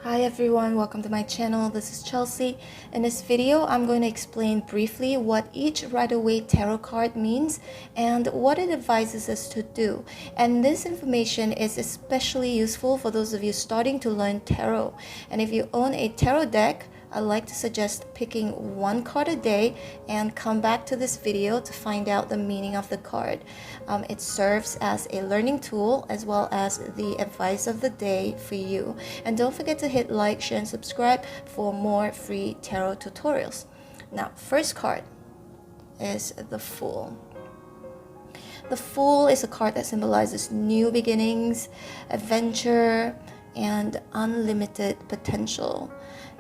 Hi everyone, welcome to my channel. This is Chelsea. In this video, I'm going to explain briefly what each Rider-Waite tarot card means and what it advises us to do. And this information is especially useful for those of you starting to learn tarot. And if you own a tarot deck, I'd like to suggest picking one card a day and come back to this video to find out the meaning of the card. It serves as a learning tool as well as the advice of the day for you. And don't forget to hit like, share, and subscribe for more free tarot tutorials. Now, first card is the Fool. The Fool is a card that symbolizes new beginnings, adventure, and unlimited potential.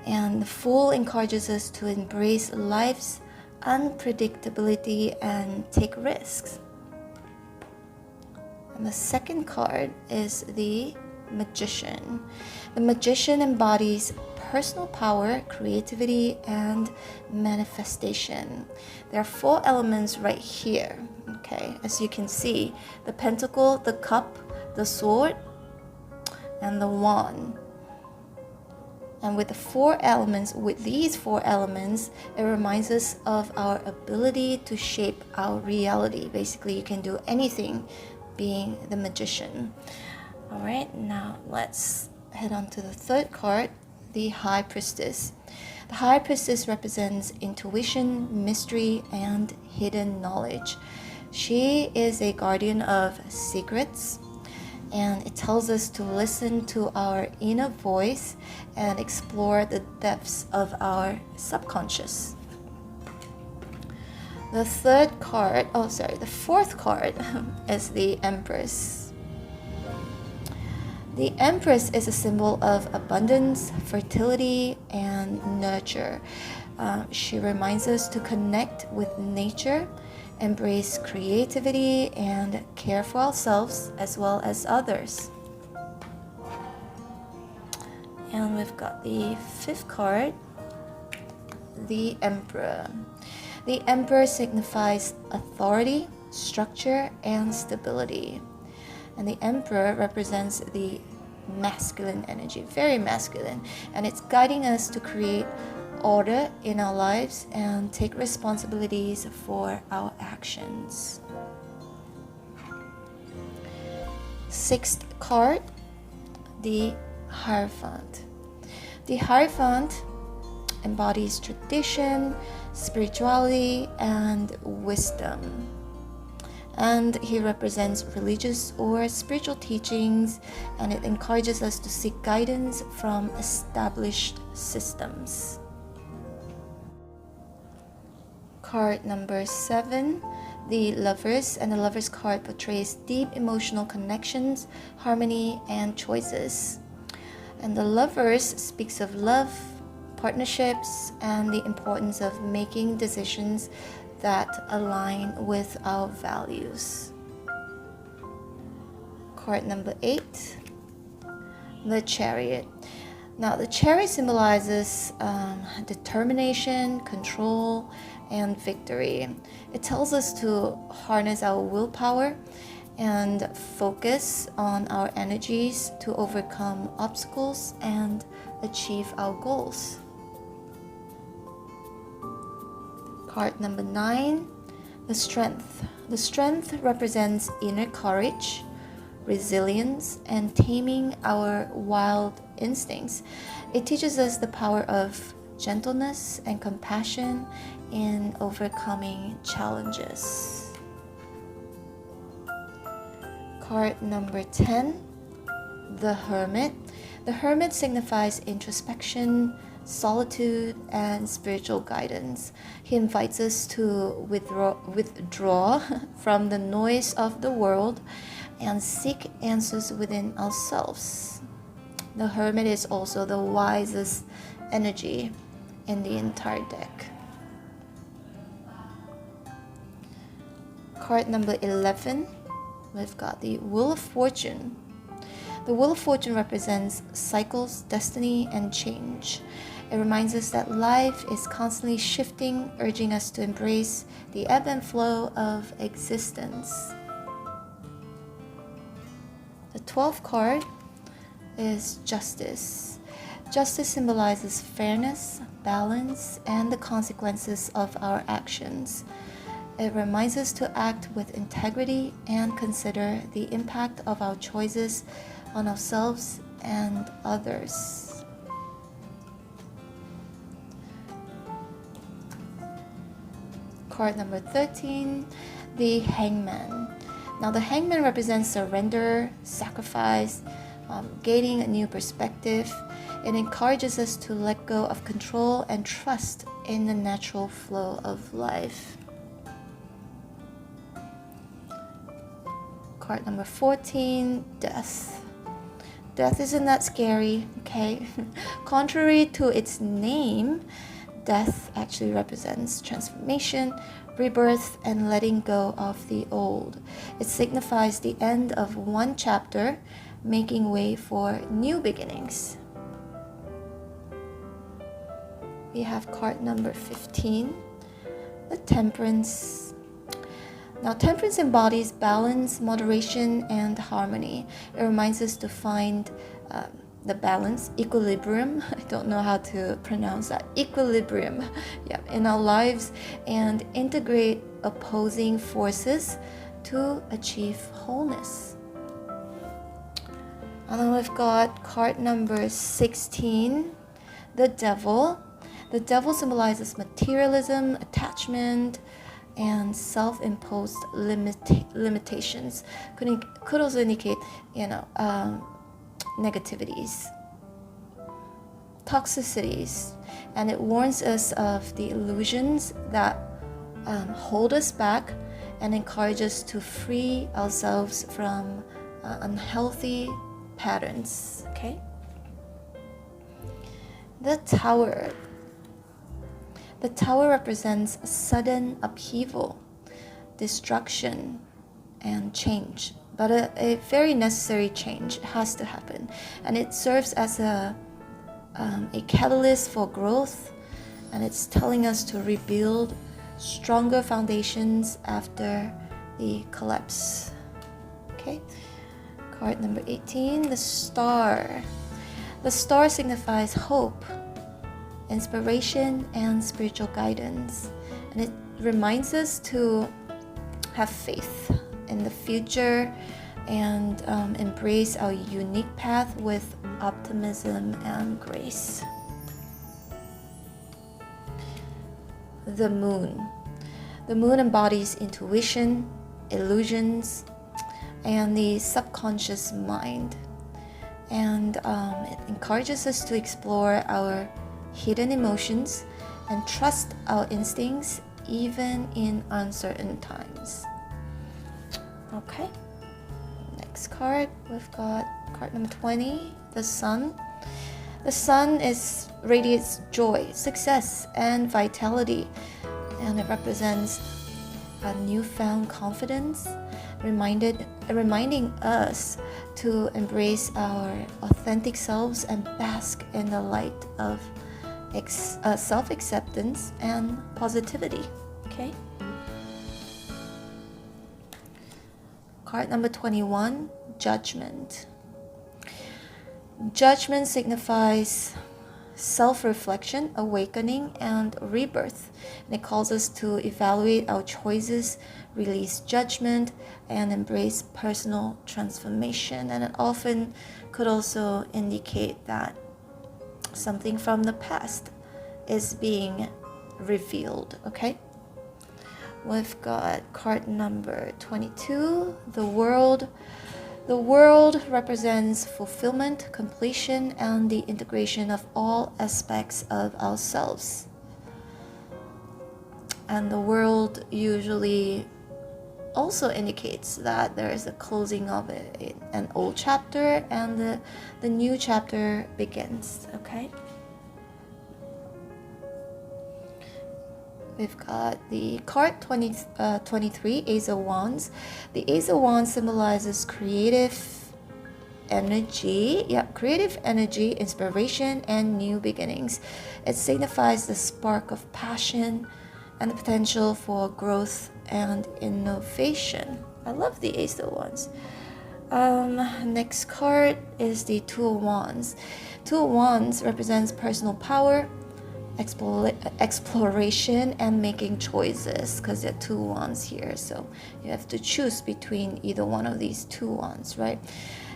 And the Fool encourages us to embrace life's unpredictability and take risks. And the second card is the Magician. The Magician embodies personal power, creativity, and manifestation. There are four elements right here, okay? As you can see, the Pentacle, the Cup, the Sword, and the Wand. And with these four elements, it reminds us of our ability to shape our reality. Basically, you can do anything being the Magician. All right, now let's head on to the third card, the High Priestess. The High Priestess represents intuition, mystery, and hidden knowledge. She is a guardian of secrets, and it tells us to listen to our inner voice and explore the depths of our subconscious. The fourth card is the Empress. The Empress is a symbol of abundance, fertility, and nurture. She reminds us to connect with nature, embrace creativity, and care for ourselves as well as others. And we've got the fifth card, the Emperor. The Emperor signifies authority, structure, and stability. And the Emperor represents the masculine energy, very masculine, and it's guiding us to create order in our lives and take responsibilities for our actions. Sixth card, the Hierophant. The Hierophant embodies tradition, spirituality, and wisdom. And he represents religious or spiritual teachings, and it encourages us to seek guidance from established systems. Card number 7, the Lovers, and the Lovers card portrays deep emotional connections, harmony, and choices. And the Lovers speaks of love, partnerships, and the importance of making decisions that align with our values. Card number 8, the Chariot. Now, the Chariot symbolizes determination, control, and victory. It tells us to harness our willpower and focus on our energies to overcome obstacles and achieve our goals. Card number 9, the Strength. The Strength represents inner courage, resilience, and taming our wild instincts. It teaches us the power of gentleness and compassion in overcoming challenges. Card number 10, the Hermit. The Hermit signifies introspection, solitude, and spiritual guidance. He invites us to withdraw from the noise of the world and seek answers within ourselves. The Hermit is also the wisest energy in the entire deck. Card number 11, we've got the Wheel of Fortune. The Wheel of Fortune represents cycles, destiny, and change. It reminds us that life is constantly shifting, urging us to embrace the ebb and flow of existence. The 12th card is Justice. Justice symbolizes fairness, balance, and the consequences of our actions. It reminds us to act with integrity and consider the impact of our choices on ourselves and others. Card number 13, the Hangman. Now the Hangman represents surrender, sacrifice, gaining a new perspective. It encourages us to let go of control and trust in the natural flow of life. Card number 14, Death. Death isn't that scary, okay? Contrary to its name, death actually represents transformation, rebirth, and letting go of the old. It signifies the end of one chapter, making way for new beginnings. We have card number 15, the Temperance. Now, temperance embodies balance, moderation, and harmony. It reminds us to find the balance, equilibrium. I don't know how to pronounce that. Equilibrium, yeah, in our lives, and integrate opposing forces to achieve wholeness. And then we've got card number 16, the Devil. The Devil symbolizes materialism, attachment, and self-imposed limitations. Could also indicate, negativities, toxicities, and it warns us of the illusions that hold us back and encourage us to free ourselves from unhealthy patterns. Okay. The Tower. The Tower represents sudden upheaval, destruction, and change. But a very necessary change has to happen. And it serves as a catalyst for growth. And it's telling us to rebuild stronger foundations after the collapse. Okay. Card number 18, the Star. The Star signifies hope, inspiration, and spiritual guidance, and it reminds us to have faith in the future and embrace our unique path with optimism and grace. The Moon. The Moon embodies intuition, illusions, and the subconscious mind, and it encourages us to explore our hidden emotions and trust our instincts even in uncertain times. Okay, next card, we've got card number 20, the Sun. The Sun radiates joy, success, and vitality, and it represents a newfound confidence, reminding us to embrace our authentic selves and bask in the light of self-acceptance and positivity. Okay. Card number 21, Judgment. Judgment signifies self-reflection, awakening, and rebirth. And it calls us to evaluate our choices, release judgment, and embrace personal transformation. And it often could also indicate that something from the past is being revealed. Okay. We've got card number 22, the World. The World represents fulfillment, completion, and the integration of all aspects of ourselves. And the world usually also indicates that there is a closing of an old chapter and the new chapter begins. Okay. We've got the card 23, Ace of Wands. The Ace of Wands symbolizes creative energy, inspiration, and new beginnings. It signifies the spark of passion and the potential for growth and innovation. I love the Ace of Wands. Next card is the Two of Wands. Two of Wands represents personal power, exploration, and making choices, because there are two wands here, so you have to choose between either one of these two wands, right?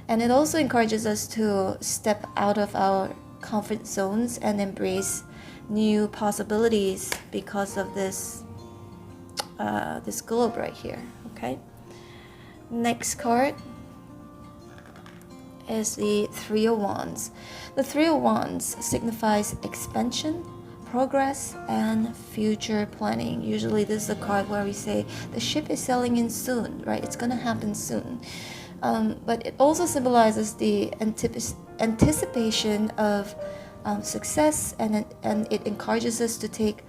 And it also encourages us to step out of our comfort zones and embrace new possibilities because of this this globe right here. Okay, next card is the Three of Wands. The Three of Wands signifies expansion, progress, and future planning. Usually this is a card where we say the ship is sailing in soon, right? It's gonna happen soon. But it also symbolizes the anticipation of success, and it encourages us to take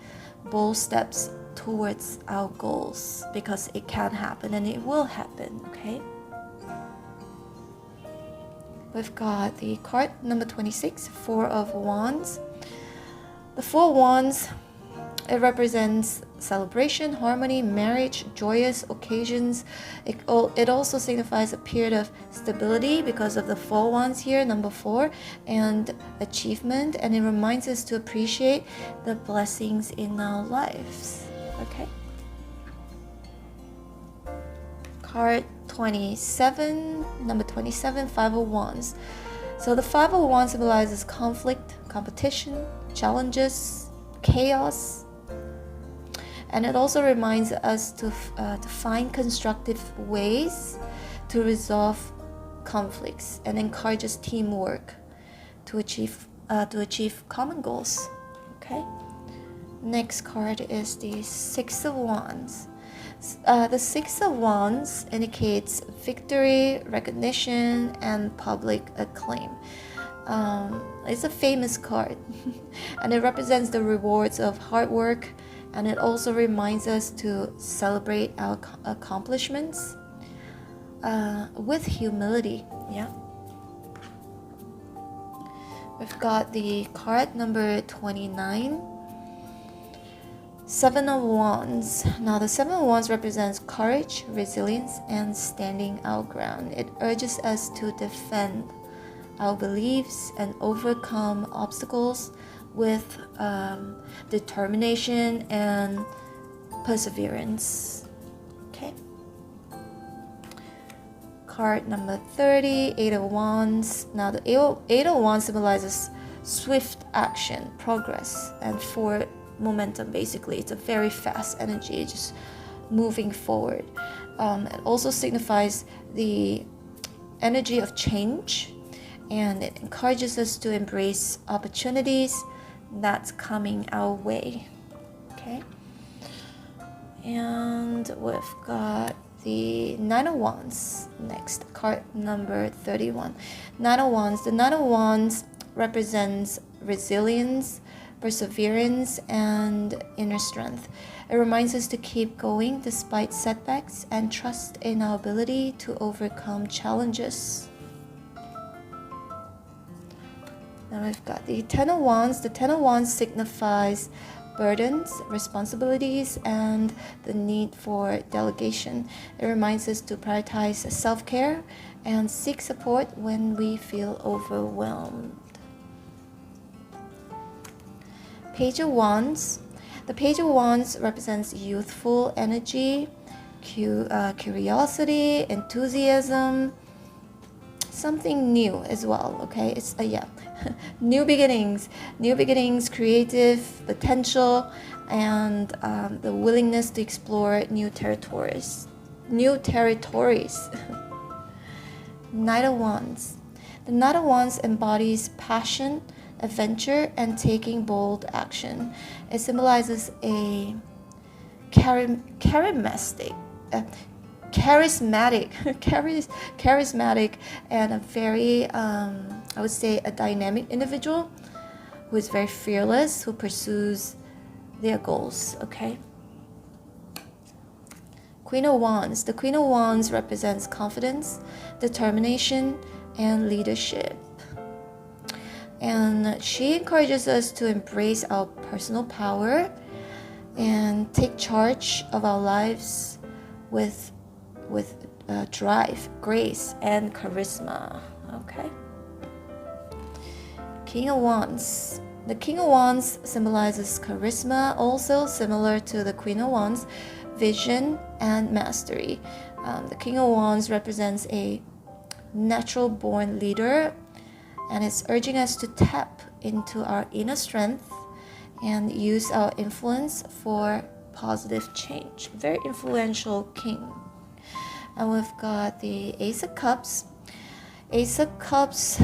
bold steps towards our goals, because it can happen and it will happen. Okay, we've got the card number 26, Four of Wands. The Four of Wands, it represents celebration, harmony, marriage, joyous occasions. It also signifies a period of stability because of the Four Wands here, number 4, and achievement, and it reminds us to appreciate the blessings in our lives. Okay. Card 27, number 27, Five of Wands. So the Five of Wands symbolizes conflict, competition, challenges, chaos, and it also reminds us to find constructive ways to resolve conflicts, and encourages teamwork to achieve common goals. Okay. Next card is the Six of Wands. The Six of Wands indicates victory, recognition, and public acclaim. It's a famous card and it represents the rewards of hard work, and it also reminds us to celebrate our accomplishments with humility. Yeah. We've got the card number 29, Seven of Wands. Now the Seven of Wands represents courage, resilience, and standing our ground. It urges us to defend our beliefs and overcome obstacles with determination and perseverance. Okay. Card number 30, Eight of Wands. Now the Eight of Wands symbolizes swift action, progress, and forward momentum. Basically, it's a very fast energy, just moving forward. It also signifies the energy of change, and it encourages us to embrace opportunities that's coming our way. Okay, and we've got the Nine of Wands next, card number 31. Nine of Wands. The Nine of Wands represents resilience, perseverance, and inner strength. It reminds us to keep going despite setbacks and trust in our ability to overcome challenges. Now we've got the Ten of Wands. The Ten of Wands signifies burdens, responsibilities, and the need for delegation. It reminds us to prioritize self-care and seek support when we feel overwhelmed. Page of Wands. The Page of Wands represents youthful energy, curiosity, enthusiasm, something new as well. Okay, it's new beginnings, creative potential, and the willingness to explore new territories. Knight of Wands. The Knight of Wands embodies passion, adventure, and taking bold action. It symbolizes a charismatic and a very I would say a dynamic individual who is very fearless, who pursues their goals. Okay. Queen of Wands. The Queen of Wands represents confidence, determination, and leadership. And she encourages us to embrace our personal power and take charge of our lives with drive, grace, and charisma. Okay. King of Wands. The King of Wands symbolizes charisma, also similar to the Queen of Wands, vision and mastery. The King of Wands represents a natural born leader, and it's urging us to tap into our inner strength and use our influence for positive change. Very influential king. And we've got the Ace of Cups. Ace of Cups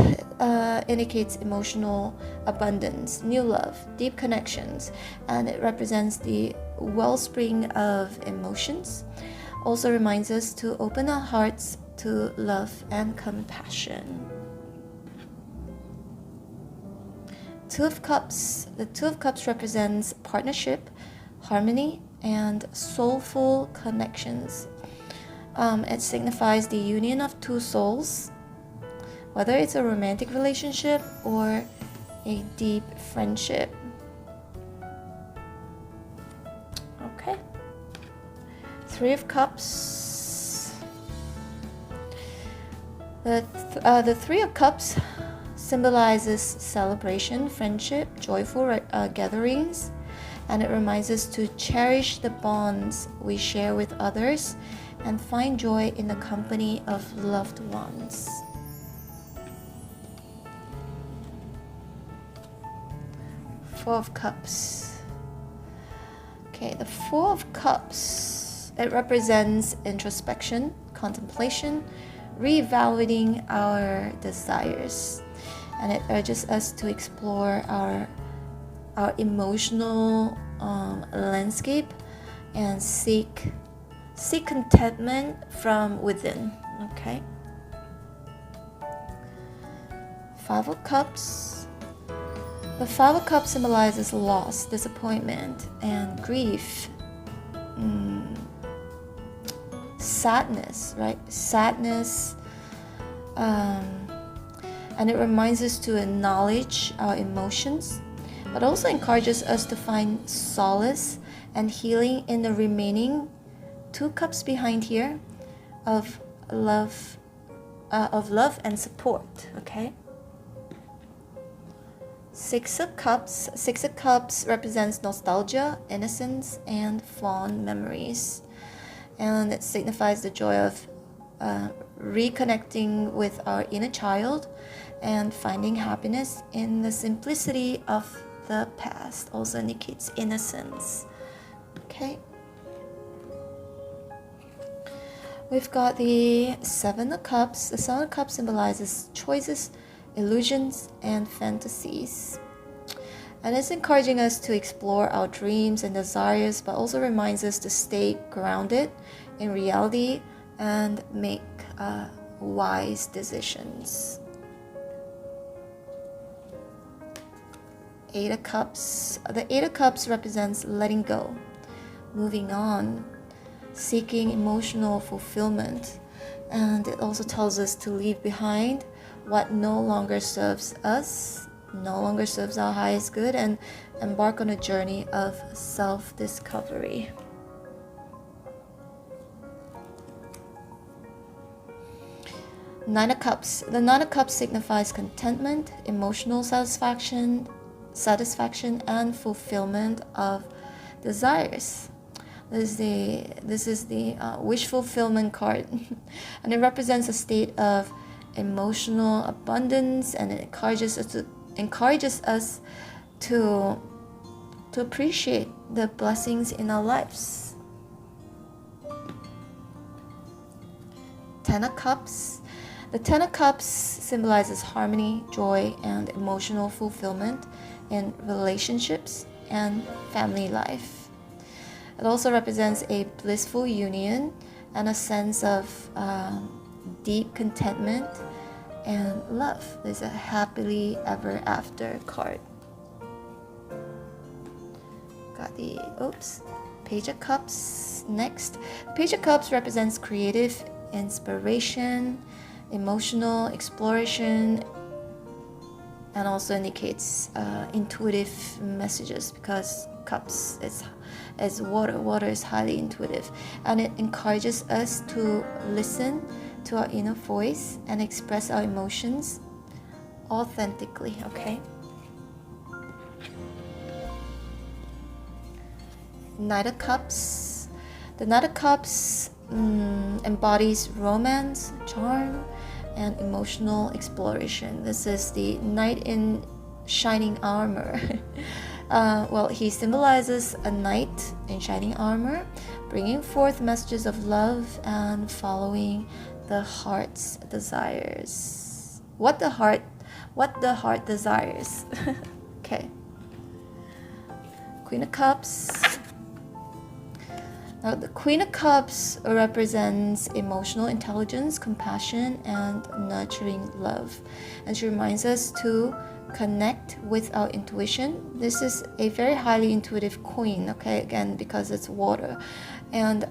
indicates emotional abundance, new love, deep connections, and it represents the wellspring of emotions. Also reminds us to open our hearts to love and compassion. Two of Cups. The Two of Cups represents partnership, harmony, and soulful connections. It signifies the union of two souls, whether it's a romantic relationship or a deep friendship. Okay. Three of Cups. The Three of Cups symbolizes celebration, friendship, joyful gatherings, and it reminds us to cherish the bonds we share with others and find joy in the company of loved ones. Four of Cups. Okay, the Four of Cups, it represents introspection, contemplation, reevaluating our desires, and it urges us to explore our emotional landscape and seek contentment from within. Okay. Five of Cups. The Five of Cups symbolizes loss, disappointment, and grief. Sadness, right? Sadness. And it reminds us to acknowledge our emotions, but also encourages us to find solace and healing in the remaining two cups behind here of love and support. Okay. Six of Cups. Six of Cups represents nostalgia, innocence, and fond memories, and it signifies the joy of reconnecting with our inner child and finding happiness in the simplicity of the past. Also indicates innocence. Okay. We've got the Seven of Cups. The Seven of Cups symbolizes choices, illusions, and fantasies. And it's encouraging us to explore our dreams and desires, but also reminds us to stay grounded in reality and make wise decisions. Eight of Cups. The Eight of Cups represents letting go, moving on, seeking emotional fulfillment, and it also tells us to leave behind what no longer serves us, no longer serves our highest good, and embark on a journey of self-discovery. Nine of Cups. The Nine of Cups signifies contentment, emotional satisfaction, and fulfillment of desires. This is the wish fulfillment card, and it represents a state of emotional abundance, and it encourages us to appreciate the blessings in our lives. Ten of Cups. The Ten of Cups symbolizes harmony, joy, and emotional fulfillment in relationships and family life. It also represents a blissful union and a sense of deep contentment and love. There's a happily ever after card. Got the Page of Cups next. Page of Cups represents creative inspiration, emotional exploration, and also indicates intuitive messages, because cups is water. Water is highly intuitive, and it encourages us to listen to our inner voice and express our emotions authentically. Okay. Knight of Cups. The Knight of Cups embodies romance, charm, and emotional exploration. This is the knight in shining armor. Well, he symbolizes a knight in shining armor, bringing forth messages of love and following the heart's desires. What the heart desires. Okay. Queen of Cups. Now, the Queen of Cups represents emotional intelligence, compassion, and nurturing love. And she reminds us to connect with our intuition. This is a very highly intuitive queen, okay, again, because it's water. And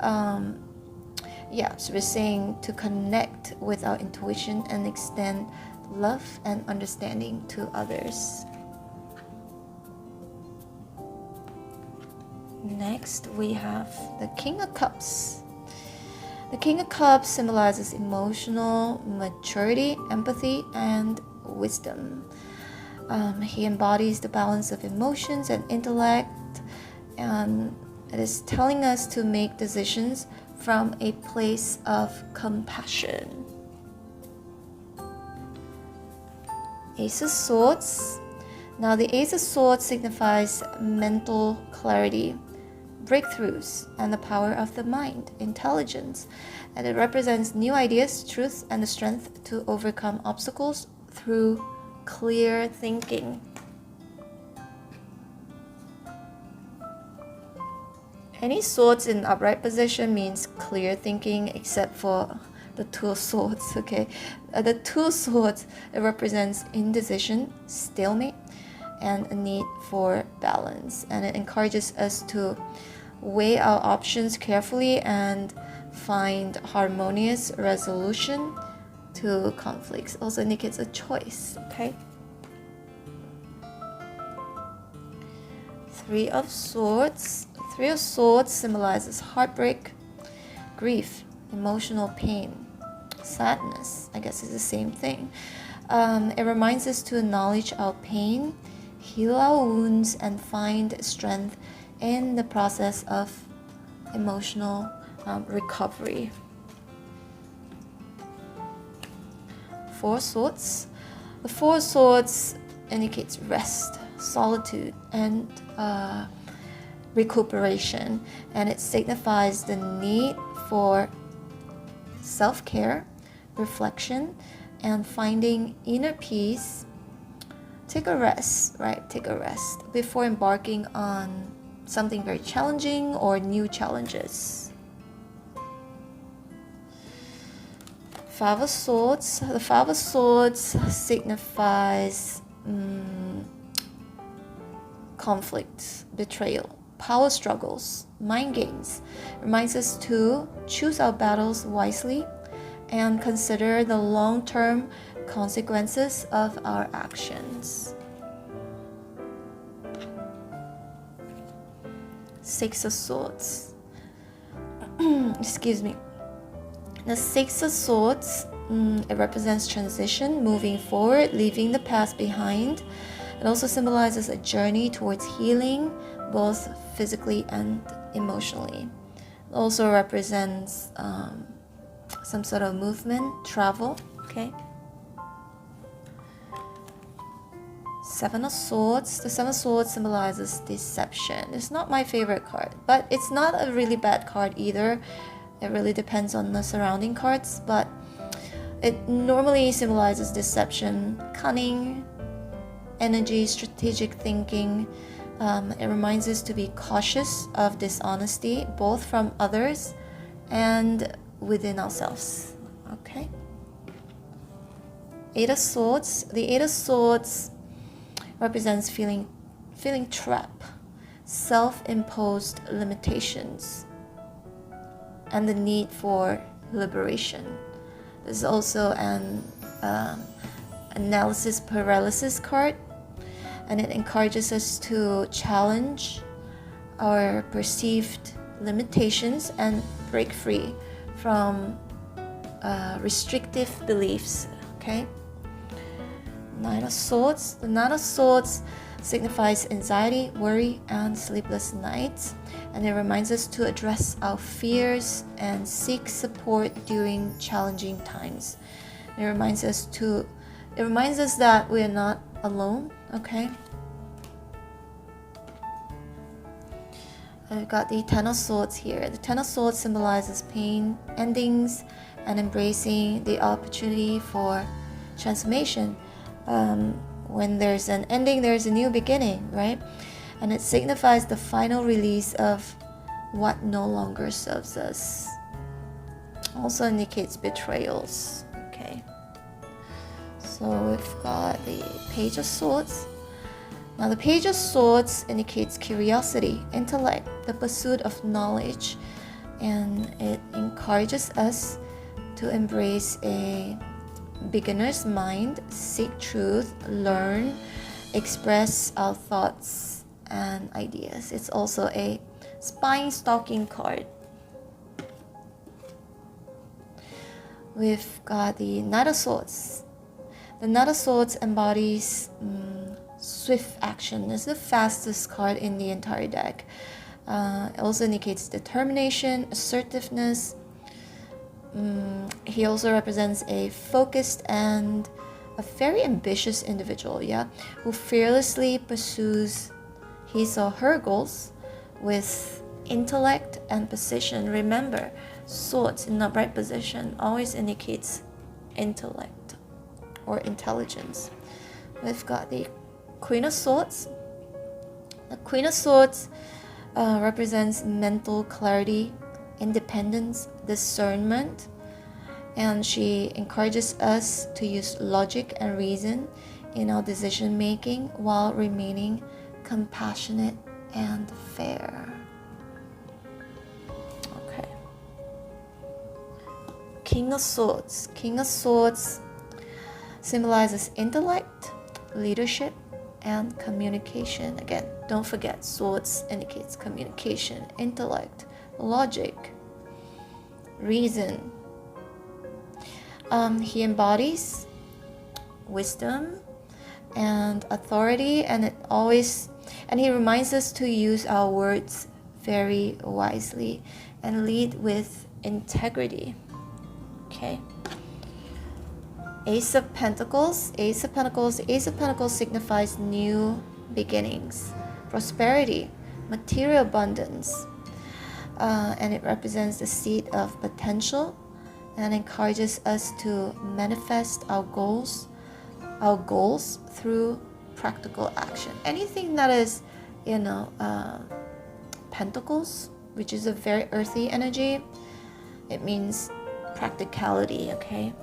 yeah, so we're saying to connect with our intuition and extend love and understanding to others. Next, we have the King of Cups. The King of Cups symbolizes emotional maturity, empathy, and wisdom. He embodies the balance of emotions and intellect, and it is telling us to make decisions from a place of compassion. Ace of Swords. Now, the Ace of Swords signifies mental clarity, breakthroughs, and the power of the mind, intelligence, and it represents new ideas, truth, and the strength to overcome obstacles through clear thinking. Any swords in upright position means clear thinking, except for the Two of Swords. Okay, the Two of Swords, it represents indecision, stalemate, and a need for balance, and it encourages us to weigh our options carefully and find harmonious resolution to conflicts. Also indicates a choice. Okay. Three of Swords. Three of Swords symbolizes heartbreak, grief, emotional pain, sadness. I guess it's the same thing. It reminds us to acknowledge our pain, heal our wounds, and find strength in the process of emotional recovery. Four of Swords. The Four of Swords indicates rest, solitude, and recuperation, and it signifies the need for self-care, reflection, and finding inner peace. Take a rest, right? Take a rest before embarking on something very challenging or new challenges. Five of Swords. The Five of Swords signifies conflict, betrayal, power struggles, mind games. Reminds us to choose our battles wisely and consider the long-term consequences of our actions. Six of Swords. Excuse me. The Six of Swords, it represents transition, moving forward, leaving the past behind. It also symbolizes a journey towards healing, both physically and emotionally. It also represents some sort of movement, travel. Okay. Seven of Swords. The Seven of Swords symbolizes deception. It's not my favorite card, but it's not a really bad card either. It really depends on the surrounding cards, but it normally symbolizes deception, cunning, energy, strategic thinking. It reminds us to be cautious of dishonesty, both from others and within ourselves. Okay. Eight of Swords. The Eight of Swords represents feeling trapped, self-imposed limitations, and the need for liberation. There's also analysis paralysis card, and it encourages us to challenge our perceived limitations and break free from restrictive beliefs. Okay. Nine of Swords. The Nine of Swords signifies anxiety, worry, and sleepless nights, and it reminds us to address our fears and seek support during challenging times. It reminds us that we are not alone. Okay. I've got the Ten of Swords here. The Ten of Swords symbolizes pain, endings, and embracing the opportunity for transformation. When there's an ending, there's a new beginning, right? And it signifies the final release of what no longer serves us. Also indicates betrayals. Okay. So we've got the Page of Swords. Now the Page of Swords indicates curiosity, intellect, the pursuit of knowledge, and it encourages us to embrace a beginner's mind, seek truth, learn, express our thoughts and ideas. It's also a spine stalking card. We've got the Knight of Swords. The Knight of Swords embodies swift action. It's the fastest card in the entire deck. It also indicates determination, assertiveness. He also represents a focused and a very ambitious individual, who fearlessly pursues his or her goals with intellect and precision. Remember, swords in upright position always indicates intellect or intelligence. We've got the Queen of Swords. The Queen of Swords represents mental clarity, independence, discernment, and she encourages us to use logic and reason in our decision making while remaining compassionate and fair. Okay. King of Swords. King of Swords symbolizes intellect, leadership, and communication. Again, don't forget, swords indicates communication, intellect, logic, reason. He embodies wisdom and authority, and he reminds us to use our words very wisely and lead with integrity. Okay. Ace of Pentacles. Ace of Pentacles. Ace of Pentacles signifies new beginnings, prosperity, material abundance, and it represents the seed of potential and encourages us to manifest our goals through practical action. Anything that is, pentacles, which is a very earthy energy, it means practicality, okay?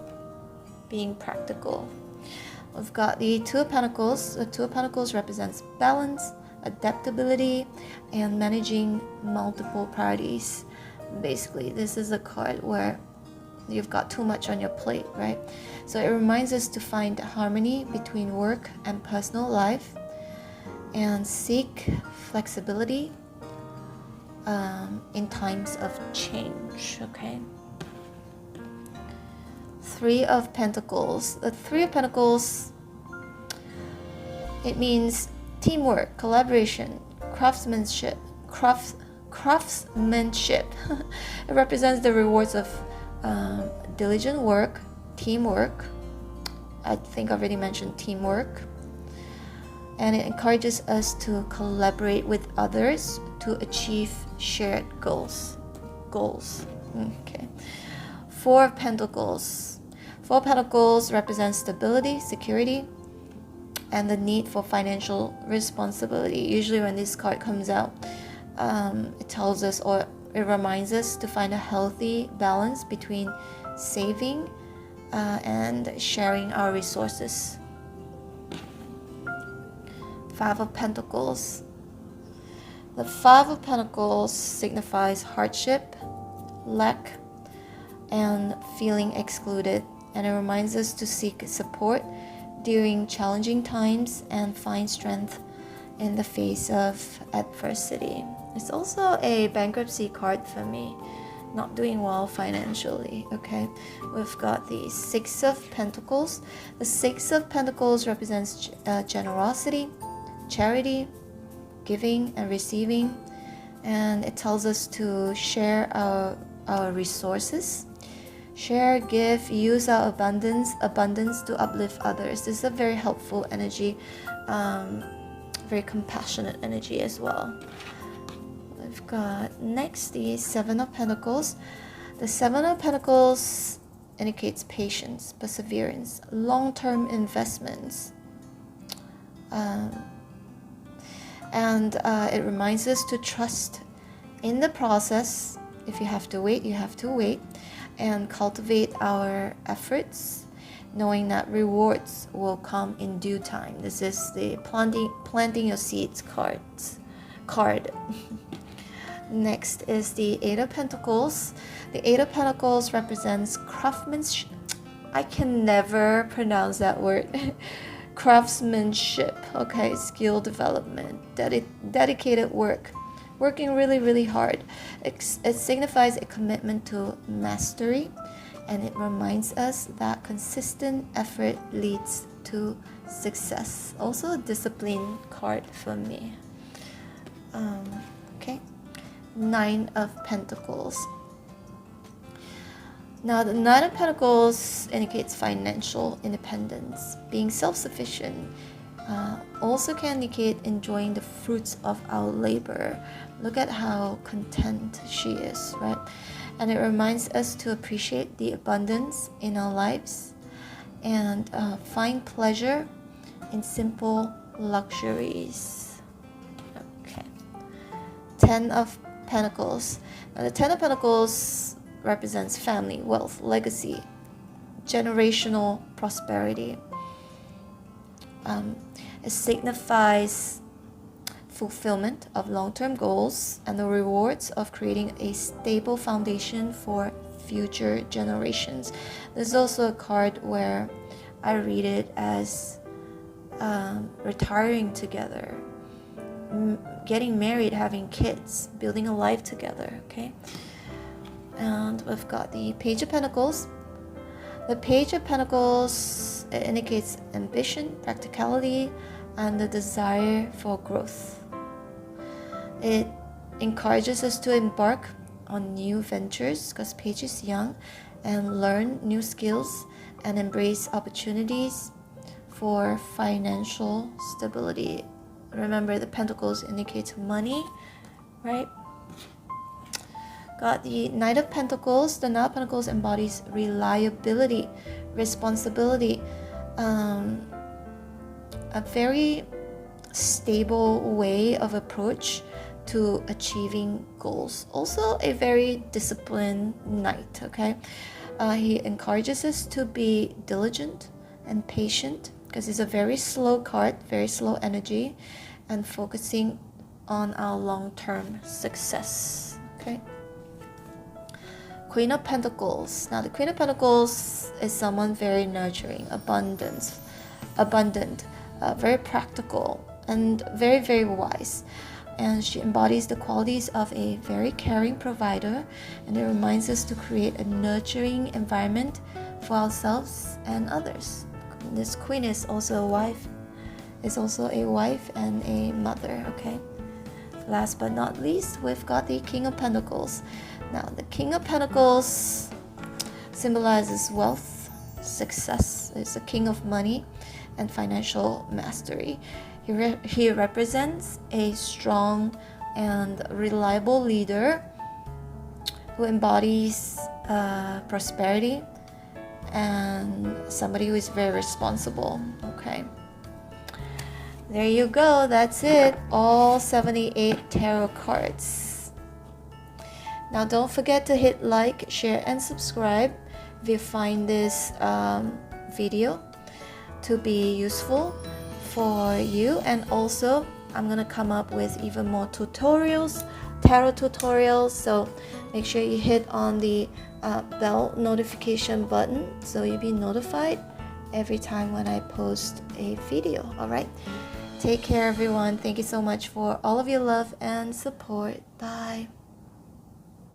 Being practical. We've got the Two of Pentacles. The Two of Pentacles represents balance, adaptability, and managing multiple priorities. Basically, this is a card where you've got too much on your plate, right? So it reminds us to find harmony between work and personal life and seek flexibility in times of change, okay? Three of Pentacles. The Three of Pentacles, it means teamwork, collaboration, craftsmanship. It represents the rewards of diligent work, teamwork. I think I already mentioned teamwork. And it encourages us to collaborate with others to achieve shared goals. Okay. Four of Pentacles. Four of Pentacles represents stability, security, and the need for financial responsibility. Usually when this card comes out, it tells us, or it reminds us, to find a healthy balance between saving and sharing our resources. Five of Pentacles. The Five of Pentacles signifies hardship, lack, and feeling excluded, and it reminds us to seek support during challenging times and find strength in the face of adversity. It's also a bankruptcy card for me, not doing well financially. Okay, we've got the Six of Pentacles. The Six of Pentacles represents generosity, charity, giving and receiving, and it tells us to share our resources, share, give, use our abundance to uplift others. This is a very helpful energy, very compassionate energy as well. We've got next the Seven of Pentacles. The Seven of Pentacles indicates patience, perseverance, long-term investments, and it reminds us to trust in the process. If you have to wait, you have to wait, and cultivate our efforts, knowing that rewards will come in due time. This is the planting your seeds card. Next is the Eight of Pentacles. The Eight of Pentacles represents craftsmanship. I can never pronounce that word. Craftsmanship, okay, skill development, dedicated work, working really hard. It signifies a commitment to mastery, and it reminds us that consistent effort leads to success. Also a discipline card for me. Okay, Nine of Pentacles. Now, the Nine of Pentacles indicates financial independence, being self-sufficient. Also can indicate enjoying the fruits of our labor. Look at how content she is, right? And it reminds us to appreciate the abundance in our lives and find pleasure in simple luxuries. Okay. Ten of Pentacles. Now, the Ten of Pentacles represents family, wealth, legacy, generational prosperity. It signifies fulfillment of long-term goals and the rewards of creating a stable foundation for future generations. There's also a card where I read it as retiring together, getting married, having kids, building a life together. Okay. And we've got the Page of Pentacles. The Page of Pentacles indicates ambition, practicality, and the desire for growth. It encourages us to embark on new ventures, because Page is young, and learn new skills and embrace opportunities for financial stability. Remember, the Pentacles indicates money, right? Got the Knight of Pentacles. The Knight of Pentacles embodies reliability, responsibility, a very stable way of approach to achieving goals. Also a very disciplined knight, okay? He encourages us to be diligent and patient, because it's a very slow card, very slow energy, and focusing on our long-term success, okay? Queen of Pentacles. Now, the Queen of Pentacles is someone very nurturing, abundant, very practical, and very wise. And she embodies the qualities of a very caring provider, and it reminds us to create a nurturing environment for ourselves and others. This queen is also a wife, and a mother, okay? Last but not least, we've got the King of Pentacles. Now, the King of Pentacles symbolizes wealth, success. It's the king of money and financial mastery. He represents a strong and reliable leader who embodies prosperity, and somebody who is very responsible, okay? There you go. That's it. All 78 tarot cards. Now, don't forget to hit like, share, and subscribe if you find this video to be useful for you. And also, I'm going to come up with even more tutorials, tarot tutorials. So make sure you hit on the bell notification button so you'll be notified every time when I post a video. Alright? Take care, everyone. Thank you so much for all of your love and support. Bye.